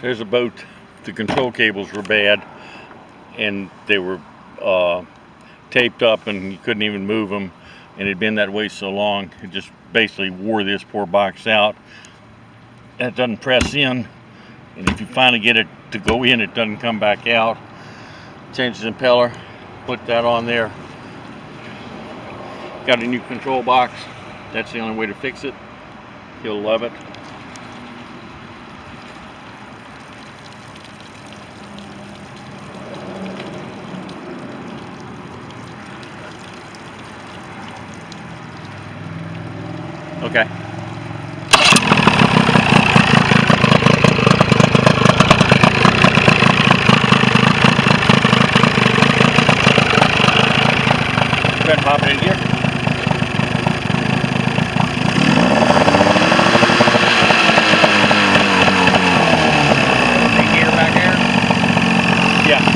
There's a boat. The control cables were bad, and they were taped up, and you couldn't even move them. And it had been that way so long, it just basically wore this poor box out. That doesn't press in, and if you finally get it to go in, it doesn't come back out. Change the impeller, put that on there. Got a new control box. That's the only way to fix it. You'll love it. Okay. Go ahead and pop it in here. The gear back there? Yeah.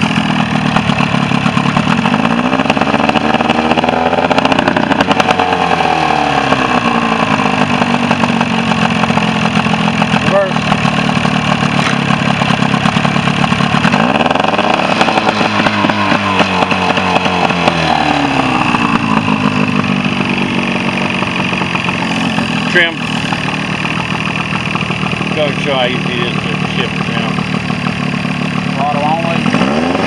Trim. Go and show how easy it is to ship trim. Throttle only.